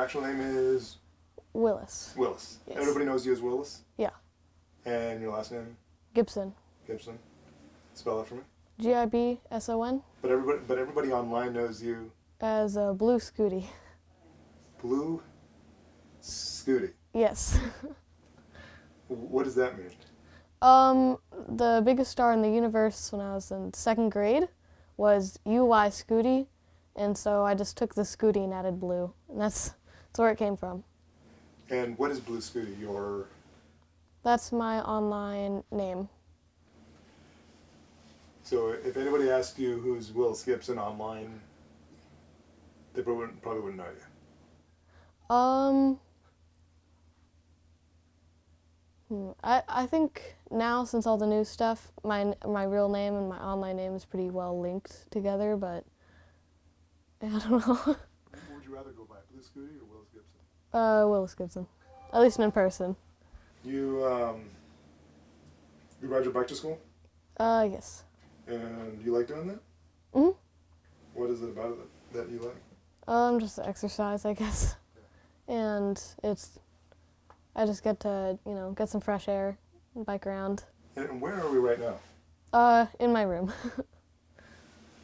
actual name is? Willis. Willis. Yes. Everybody knows you as Willis? Yeah. And your last name? Gibson. Gibson. Spell that for me. Gibson. But everybody online knows you As a blue scooty. Blue Scooty. Yes. What does that mean? The biggest star in the universe when I was in 2nd grade was UI Scooty, and so I just took the Scooty and added blue, and that's where it came from. And what is Blue Scooty? That's my online name. So if anybody asked you who's Willis Gibson online, they probably wouldn't know you. I think now, since all the new stuff, my real name and my online name is pretty well linked together, but I don't know. What would you rather go by, Blue Scooty or Willis Gibson? Willis Gibson. At least in person. You ride your bike to school? Yes. And you like doing that? Mhm. What is it about it that you like? Just the exercise, I guess. And I just get to, get some fresh air and bike around. And where are we right now? In my room.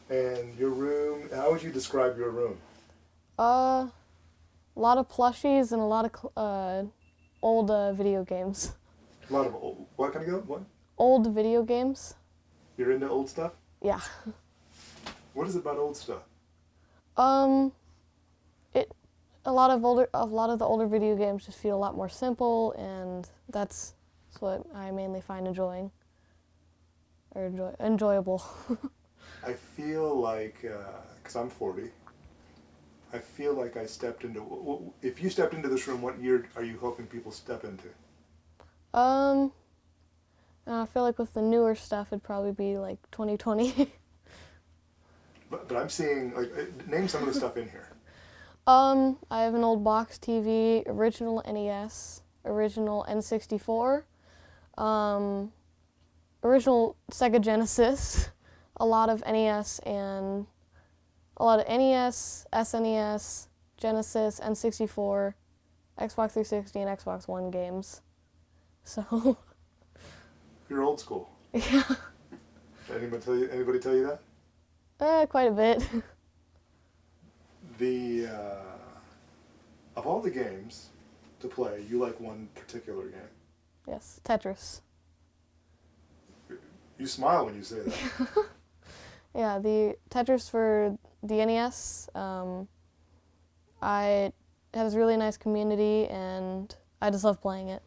And your room, how would you describe your room? A lot of plushies and a lot of old video games. A lot of old, what kind of go? What? Old video games. You're into old stuff? Yeah. What is it about old stuff? A lot of the older video games just feel a lot more simple, and that's what I mainly find enjoyable. I feel like, because I'm 40, I feel like I stepped into, if you stepped into this room, what year are you hoping people step into? I feel like with the newer stuff, it'd probably be like 2020. But I'm seeing, name some of the stuff in here. I have an old box TV, original NES, original N64, original Sega Genesis, a lot of NES, SNES, Genesis, N64, Xbox 360, and Xbox One games. So. You're old school. Yeah. Anybody tell you that? Quite a bit. Of all the games to play, you like one particular game. Yes, Tetris. You smile when you say that. Yeah, the Tetris for the NES, it has a really nice community, and I just love playing it.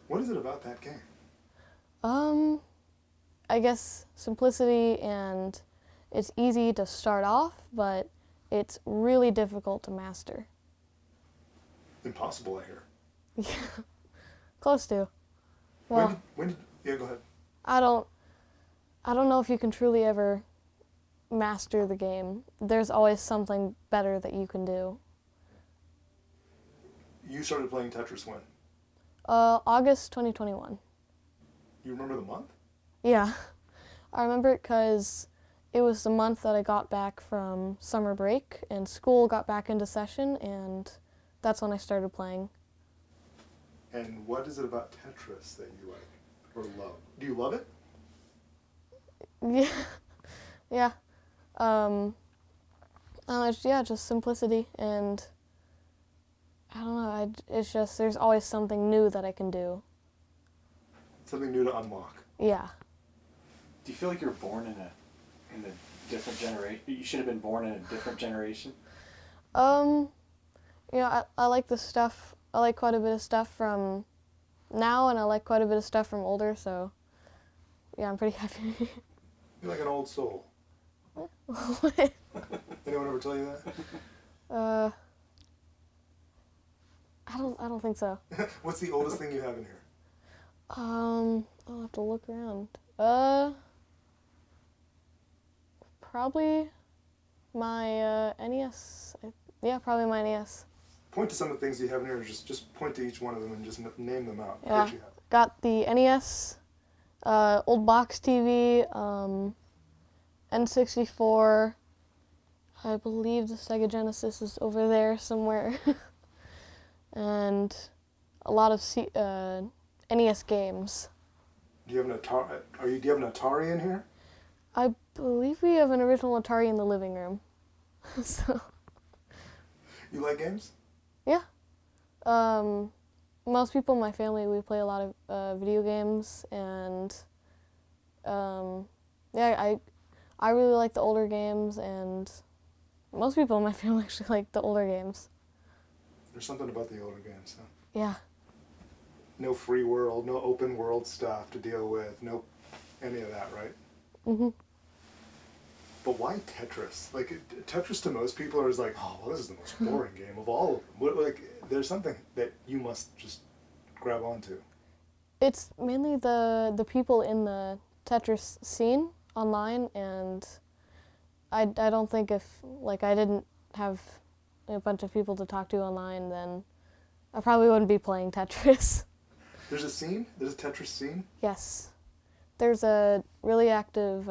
What is it about that game? I guess simplicity, and it's easy to start off, but it's really difficult to master. Impossible, I hear. Yeah, close to. Well, yeah, go ahead. I don't know if you can truly ever master the game. There's always something better that you can do. You started playing Tetris when? August 2021. You remember the month? Yeah, I remember it because it was the month that I got back from summer break and school got back into session, and that's when I started playing. And what is it about Tetris that you like or love? Do you love it? Yeah. Just simplicity, and I don't know, it's just, there's always something new that I can do. Something new to unlock. Yeah. Do you feel like you're born in a different generation? You should have been born in a different generation? I like the stuff, I like quite a bit of stuff from now, and I like quite a bit of stuff from older, so yeah, I'm pretty happy. You're like an old soul. What? Anyone ever tell you that? I don't think so. What's the oldest thing you have in here? I'll have to look around. Probably my NES. Yeah, probably my NES. Point to some of the things you have in here, or just point to each one of them and just name them out. Yeah, What you have. got the NES, old box TV, N64. I believe the Sega Genesis is over there somewhere. and a lot of NES games. Do you have an Atari? Do you have an Atari in here? I believe we have an original Atari in the living room. So, You like games? yeah. Most people in my family, we play a lot of video games, and yeah, I really like the older games, and most people in my family actually like the older games. There's something about the older games, huh? Yeah. No free world, no open world stuff to deal with, no any of that, right? Mhm. But why Tetris? Like Tetris to most people is like, oh, well, this is the most boring game of all of them. Like, there's something that you must just grab onto. It's mainly the people in the Tetris scene online, and I don't think if like I didn't have a bunch of people to talk to online, then I probably wouldn't be playing Tetris. There's a scene? There's a Tetris scene? Yes. There's a really active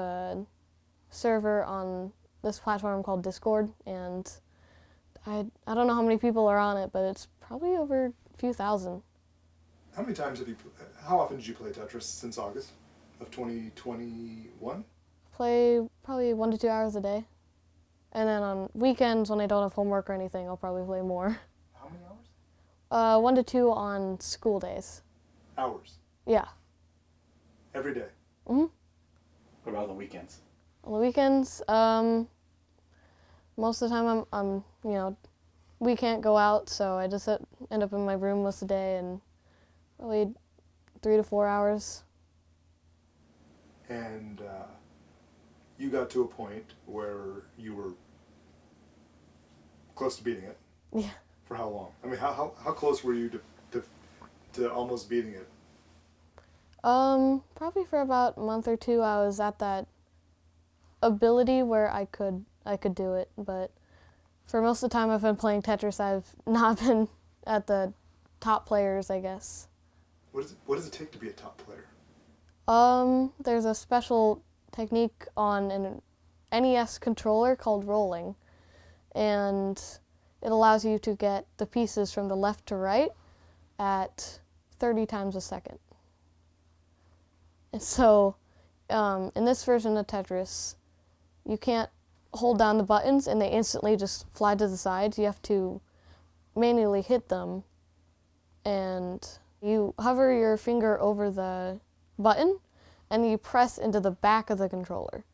server on this platform called Discord, and I don't know how many people are on it, but it's probably over a few thousand. How many times how often did you play Tetris since August of 2021? Play probably 1 to 2 hours a day. And then on weekends when I don't have homework or anything, I'll probably play more. How many hours? 1 to 2 on school days. Hours. Yeah. Every day. Mhm. What about on the weekends? On the weekends, most of the time I'm we can't go out, so I just end up in my room most of the day, and probably 3 to 4 hours. And you got to a point where you were close to beating it. Yeah. For how long? I mean, how close were you to almost beating it? Probably for about a month or two, I was at that ability where I could do it, but for most of the time I've been playing Tetris, I've not been at the top players, I guess. What does it take to be a top player? There's a special technique on an NES controller called rolling, and it allows you to get the pieces from the left to right at 30 times a second. And so, in this version of Tetris, you can't hold down the buttons and they instantly just fly to the sides. You have to manually hit them, and you hover your finger over the button and you press into the back of the controller.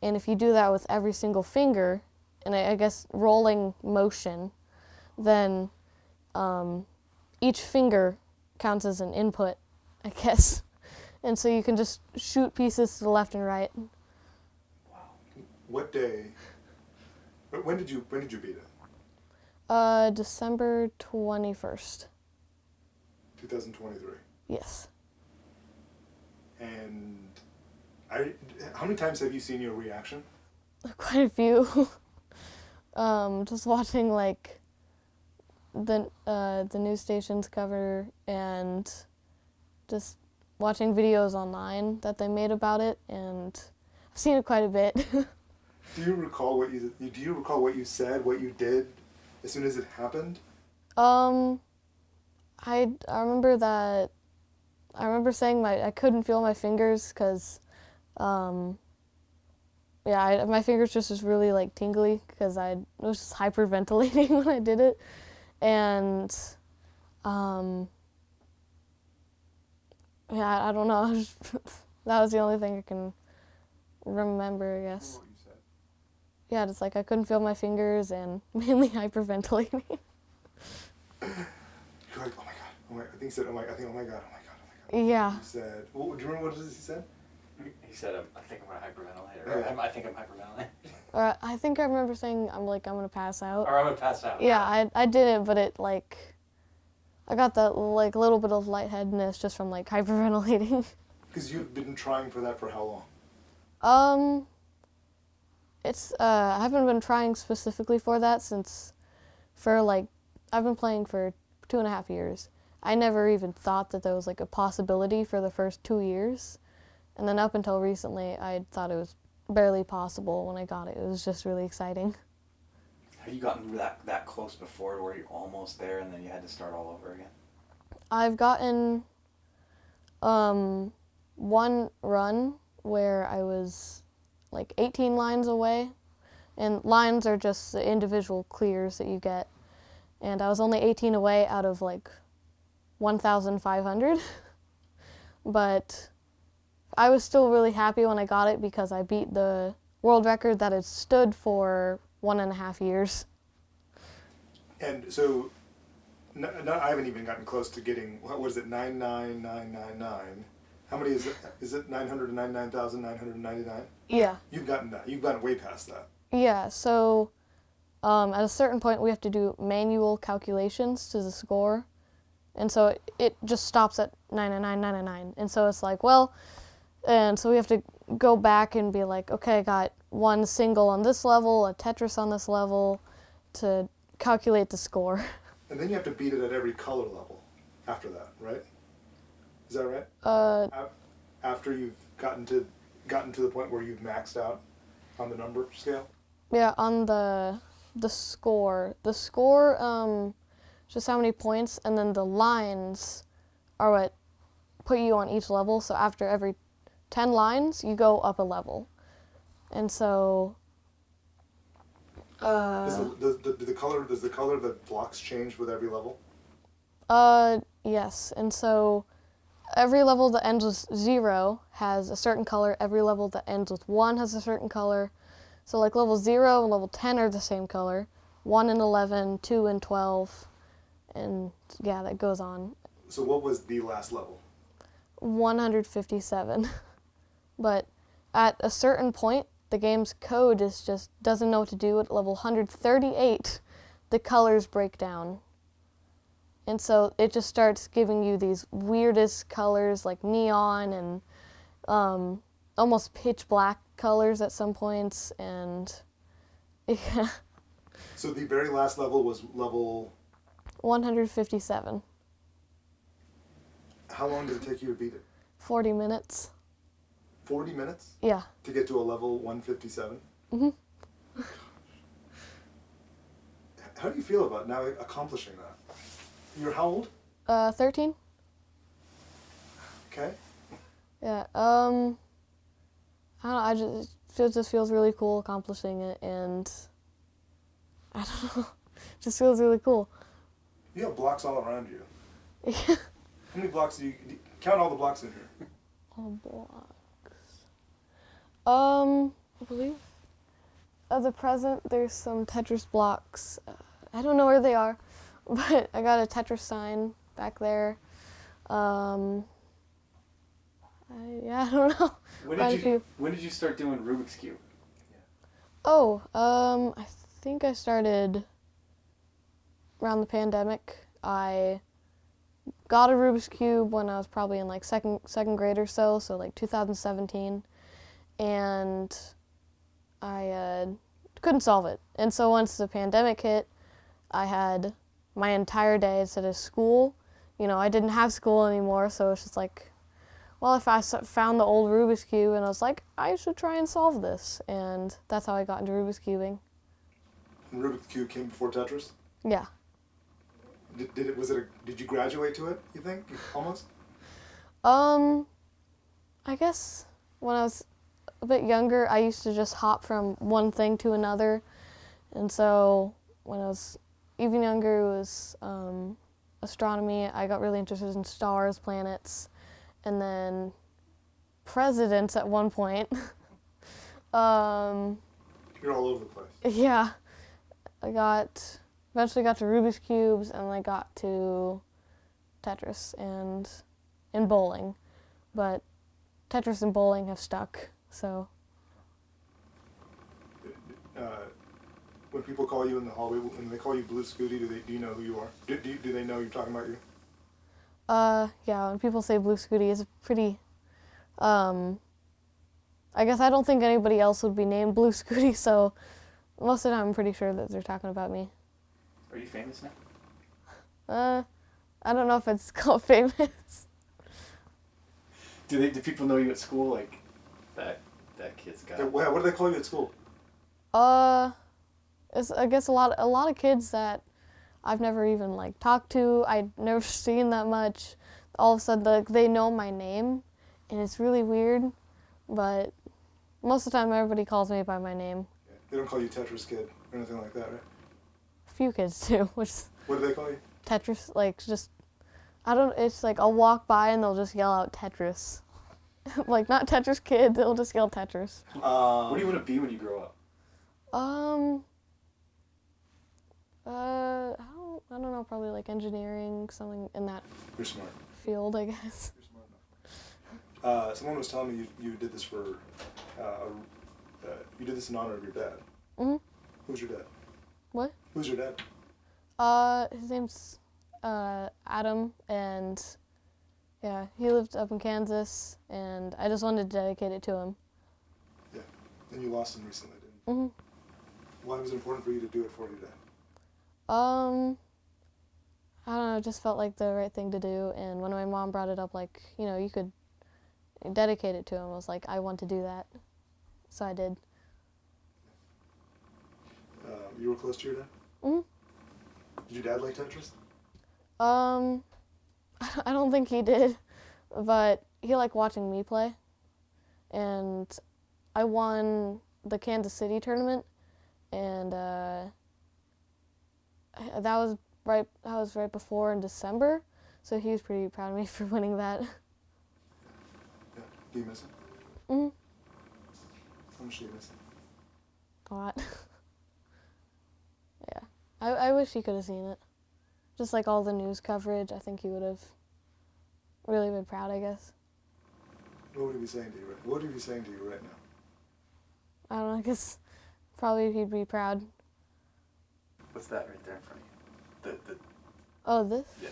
And if you do that with every single finger, and I guess rolling motion, then each finger counts as an input, I guess. And so you can just shoot pieces to the left and right. Wow. What day? When did you beat it? December 21st. 2023. Yes. And how many times have you seen your reaction? Quite a few. Just watching like the news stations cover, and just watching videos online that they made about it, and I've seen it quite a bit. Do you recall what you said, what you did as soon as it happened? I remember that. I remember saying I couldn't feel my fingers because, my fingers just was really like tingly because I was just hyperventilating when I did it, and I don't know. That was the only thing I can remember, I guess. What you said. Yeah, just like I couldn't feel my fingers and mainly hyperventilating. You're like, oh my god, oh my! I think he said, oh my god, oh my god. Yeah. He said, do you remember what it is he said? He said, I think I'm gonna hyperventilate. Or I think I'm hyperventilating. I think I remember saying I'm gonna pass out. Or I'm gonna pass out. Yeah, I did it, but it I got that like little bit of lightheadedness just from like hyperventilating. Because you've been trying for that for how long? I haven't been trying specifically for that I've been playing for 2.5 years. I never even thought that there was like a possibility for the first 2 years. And then up until recently, I thought it was barely possible when I got it. It was just really exciting. Have you gotten that close before where you're almost there and then you had to start all over again? I've gotten one run where I was like 18 lines away, and lines are just the individual clears that you get, and I was only 18 away out of like 1,500, but I was still really happy when I got it because I beat the world record that had stood for 1.5 years. And so, I haven't even gotten close to getting, what was it, 99999? How many is it? Is it 999,999? Yeah. You've gotten that. You've gotten way past that. Yeah, so at a certain point we have to do manual calculations to the score, and so it just stops at 99999. And so it's like, well, and so we have to go back and be like, okay, I got one single on this level, a Tetris on this level, to calculate the score. And then you have to beat it at every color level after that, right? Is that right? After you've gotten to the point where you've maxed out on the number scale? Yeah, on the score. The score, just how many points, and then the lines are what put you on each level. So after every 10 lines, you go up a level. And so Does the color of the blocks change with every level? yes. And so every level that ends with 0 has a certain color. Every level that ends with 1 has a certain color. So like level 0 and level 10 are the same color. 1 and 11, 2 and 12, and yeah, that goes on. So what was the last level? 157. But at a certain point, the game's code doesn't know what to do. At level 138, the colors break down. And so it just starts giving you these weirdest colors like neon and almost pitch black colors at some points. And yeah. So the very last level was level 157. How long did it take you to beat it? 40 minutes. 40 minutes? Yeah. To get to a level 157? Mm-hmm. How do you feel about now accomplishing that? You're how old? 13. Okay. Yeah. I don't know. It just feels really cool accomplishing it, and I don't know. It just feels really cool. You have blocks all around you. Yeah. How many blocks do you count all the blocks in here? All blocks. I believe at the present there's some Tetris blocks. I don't know where they are, but I got a Tetris sign back there. I don't know. When did you start doing Rubik's Cube? Oh, I think I started around the pandemic. I got a Rubik's Cube when I was probably in like second grade or so like 2017, and I couldn't solve it. And so once the pandemic hit, I had my entire day instead of school. You know, I didn't have school anymore, so it's just like, well, if I found the old Rubik's Cube and I was like, I should try and solve this, and that's how I got into Rubik's Cubing. And Rubik's Cube came before Tetris? Yeah. Did you graduate to it, you think? Almost? I guess when I was a bit younger, I used to just hop from one thing to another. And so when I was even younger, it was astronomy. I got really interested in stars, planets, and then presidents at one point. You're all over the place. Yeah. Eventually got to Rubik's Cubes, and I got to Tetris and bowling. But Tetris and bowling have stuck, so. When people call you in the hallway, when they call you Blue Scooty, do you know who you are? Do they know you're talking about you? Yeah, when people say Blue Scooty, it's pretty, I guess I don't think anybody else would be named Blue Scooty, so most of the time I'm pretty sure that they're talking about me. Are you famous now? I don't know if it's called famous. Do people know you at school? Like, that kid's got. What do they call you at school? I guess a lot of kids that I've never even like talked to, I'd never seen that much. All of a sudden, they know my name, and it's really weird. But most of the time, everybody calls me by my name. Yeah. They don't call you Tetris Kid or anything like that, right? A few kids do, which What do they call you? Tetris, like just I don't. It's like I'll walk by and they'll just yell out Tetris, like not Tetris Kid. They'll just yell Tetris. What do you want to be when you grow up? I don't know, probably like engineering, something in that You're smart. field, I guess. You're smart enough. Someone was telling me you did this for, you did this in honor of your dad. Mhm. Who's your dad? What? Who's your dad? His name's Adam, and yeah, he lived up in Kansas, and I just wanted to dedicate it to him. Yeah. And you lost him recently, didn't you? Mhm. Why was it important for you to do it for your dad? I don't know, it just felt like the right thing to do, and when my mom brought it up, like, you know, you could dedicate it to him, I was like, I want to do that, so I did. You were close to your dad? Mhm. Did your dad like Tetris? I don't think he did, but he liked watching me play, and I won the Kansas City tournament, and that was right before in December, so he was pretty proud of me for winning that. Yeah. Do you miss him? Mhm. How much do you miss him? A lot. Yeah. I wish he could have seen it. Just like all the news coverage, I think he would have really been proud, I guess. What would he be saying to you? What would he be saying to you right now? I don't know, I guess probably he'd be proud. What's that right there in front of you? Oh, this? Yeah.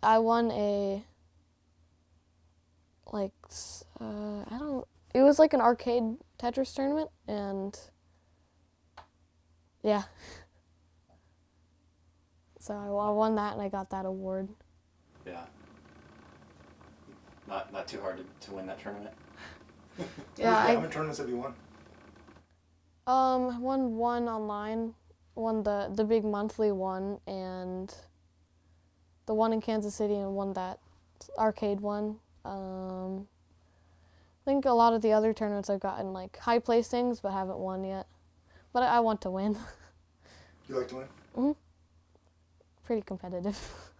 I won it was like an arcade Tetris tournament, and yeah. So I won that, and I got that award. Yeah. Not too hard to win that tournament. Yeah, How many tournaments have you won? I won one online, won the big monthly one, and the one in Kansas City, and won that arcade one. I think a lot of the other tournaments I've gotten like high placings, but haven't won yet. But I want to win. You like to win? Mhm. Pretty competitive.